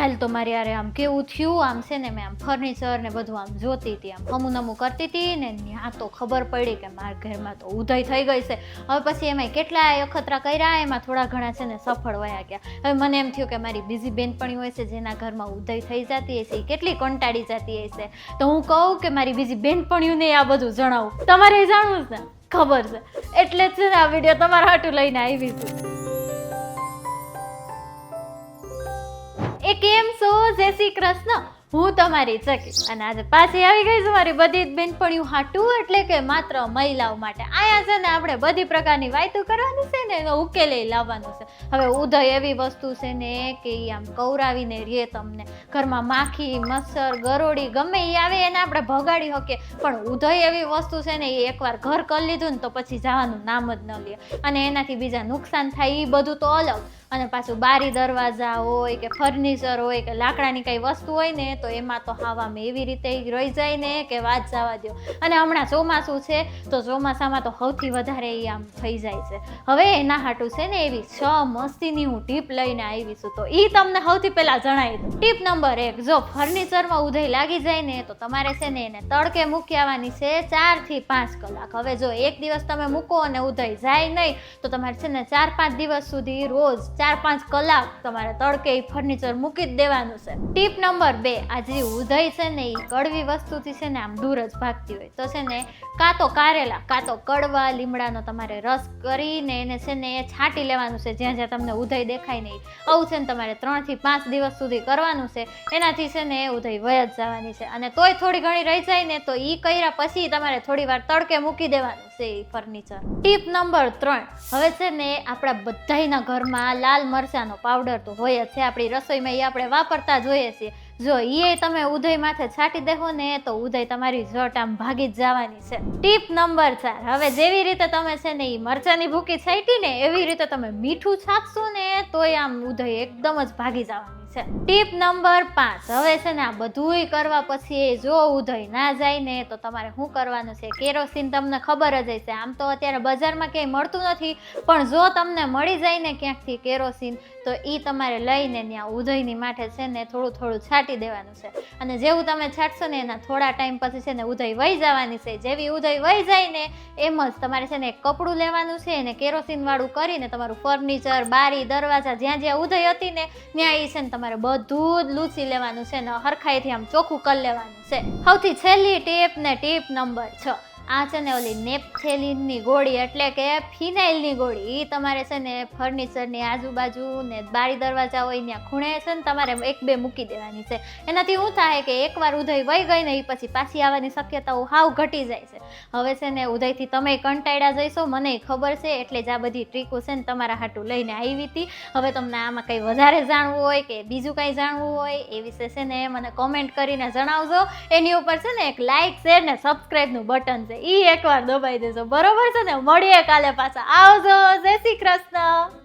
કાલ તો મારી યારે આમ કેવું થયું, આમ છે ને મેં આમ ફર્નિચર ને બધું આમ જોતી હતી, આમ હમું નમું કરતી હતી ને ત્યાં તો ખબર પડી કે મારા ઘરમાં તો ઉધઈ થઈ ગઈ છે. હવે પછી એમાં કેટલાય અખતરા કર્યા, એમાં થોડા ઘણા છે ને સફળ વયા ગયા. હવે મને એમ થયું કે મારી બીજી બેનપણી હોય છે જેના ઘરમાં ઉધઈ થઈ જતી હશે, એ કેટલી કંટાળી જતી હશે, તો હું કહું કે મારી બીજી બેનપણીઓને આ બધું જણાવું. તમારે જાણવું છે ને, ખબર છે, એટલે જ છે ને આ વિડીયો તમારા હાટું લઈને આવી છું. એ કેમ છો? જય શ્રી કૃષ્ણ. હું તમારી ચકી અને આજે પાછી આવી ગઈ છું મારી બધી જ બેનપણીઓ હાટું, એટલે કે માત્ર મહિલાઓ માટે. આયા છે ને આપણે બધી પ્રકારની વાતો કરવાની છે ને એનો ઉકેલ લાવવાનો છે. હવે ઉધઈ એવી વસ્તુ છે ને કે આમ કવરાવીને રે તમને. ઘરમાં માખી, મચ્છર, ગરોડી ગમે એ આવે એને આપણે ભગાડી શકીએ, પણ ઉધઈ એવી વસ્તુ છે ને એ એકવાર ઘર કરી લીધું ને તો પછી જવાનું નામ જ ન લે, અને એનાથી બીજા નુકસાન થાય એ બધું તો અલગ. અને પાછું બારી દરવાજા હોય કે ફર્નિચર હોય કે લાકડાની કઈ વસ્તુ હોય ને તો એમાં તો હાવામાં એવી રીતે રહી જાય ને કે વાત જવા દો. અને હમણાં ચોમાસું છે તો ચોમાસામાં તો સૌથી વધારે એ આમ થઈ જાય છે. હવે એના હાટું છે ને એવી 6 મસ્તીની હું ટીપ લઈને આવી છું, તો એ તમને સૌથી પહેલા જણાવી દઉં. ટીપ નંબર 1, જો ફર્નિચરમાં ઉધઈ લાગી જાય ને તો તમારે છે ને એને તડકે મૂકી આવવાની છે 4 થી 5 કલાક. હવે જો એક દિવસ તમે મૂકો અને ઉધઈ જાય નહીં તો તમારે છે ને 4-5 દિવસ સુધી રોજ 4-5 કલાક તમારે તડકે એ ફર્નિચર મૂકી જ દેવાનું છે. ટીપ નંબર 2, આ જે ઉધઈ છે ને એ કડવી વસ્તુથી છે ને આમ દૂર જ ભાગતી હોય, તો છે ને કાં તો કારેલા કાં તો કડવા લીમડાનો તમારે રસ કરીને એને છે ને છાંટી લેવાનું છે જ્યાં જ્યાં તમને ઉધઈ દેખાય નહીં. આવું છે ને તમારે 3 થી 5 દિવસ સુધી કરવાનું છે. એનાથી છે ને ઉધઈ વય જ જવાની છે, અને તોય થોડી ઘણી રહી જાય ને તો એ કર્યા પછી તમારે થોડી વાર તડકે મૂકી દેવાનું છે એ ફર્નિચર. ટીપ નંબર 3, હવે છે ને આપણા બધાયના ઘરમાં લાલ મરચાંનો પાવડર તો હોય જ છે, આપણી રસોઈમાં એ આપણે વાપરતા જોઈએ છીએ. જો એ તમે ઉધઈ માથે છાંટી દેવો ને તો ઉધઈ તમારી ઝટ આમ ભાગી જ જવાની છે. ટીપ નંબર 4, હવે જેવી રીતે તમે છે ને એ મરચાંની ભૂકી છાંટી ને એવી રીતે તમે મીઠું છાંટશો ને તોય આમ ઉધઈ એકદમ જ ભાગી જવાની છે. ટીપ નંબર 5, હવે છે ને આ બધુંય કરવા પછી જો ઉધઈ ના જાય ને તો તમારે શું કરવાનું છે. કેરોસીન તમને ખબર જ હશે, આમ તો અત્યારે બજારમાં ક્યાંય મળતું નથી, પણ જો તમને મળી જાય ને ક્યાંકથી કેરોસીન તો એ તમારે લઈને ત્યાં ઉધઈની માથે છે ને થોડું થોડું છાંટી દેવાનું છે. અને જેવું તમે છાંટશો ને એના થોડા ટાઈમ પછી છે ને ઉધઈ વહી જવાની છે. જેવી ઉધઈ વહી જાય ને એમ જ તમારે છે ને એક કપડું લેવાનું છે અને કેરોસીન વાળું કરીને તમારું ફર્નિચર, બારી, દરવાજા જ્યાં જ્યાં ઉધઈ હતી ને ત્યાં એ છે ને તમારે બધું જ લૂછી લેવાનું છે ને હરખાઈથી આમ ચોખ્ખું કરી લેવાનું છે. સૌથી છેલ્લી ટીપ ને ટીપ નંબર 6, આ છે ને ઓલી નેપથેલિનની ગોળી એટલે કે ફિનાઇલની ગોળી, એ તમારે છે ને ફર્નિચરની આજુબાજુ ને બારી દરવાજા હોય ત્યાં ખૂણે છે ને તમારે 1-2 મૂકી દેવાની છે. એનાથી શું થાય કે એકવાર ઉધઈ વહી ગઈ ને એ પછી પાછી આવવાની શક્યતાઓ હાવ ઘટી જાય છે. હવે છે ને ઉધઈથી તમે કંટાળ્યા જઈશો, મને ખબર છે, એટલે જ આ બધી ટ્રીકો છે ને તમારા હાટું લઈને આવી હતી. હવે તમને આમાં કંઈ વધારે જાણવું હોય કે બીજું કંઈ જાણવું હોય એ વિશે છે ને મને કોમેન્ટ કરીને જણાવજો. એની ઉપર છે ને એક લાઇક, શેર ને સબસ્ક્રાઈબનું બટન છે, ઈ એકવાર દબાઈ દેજો, બરોબર છે ને. મળીએ કાલે પાછા. આવજો. જય શ્રી કૃષ્ણ.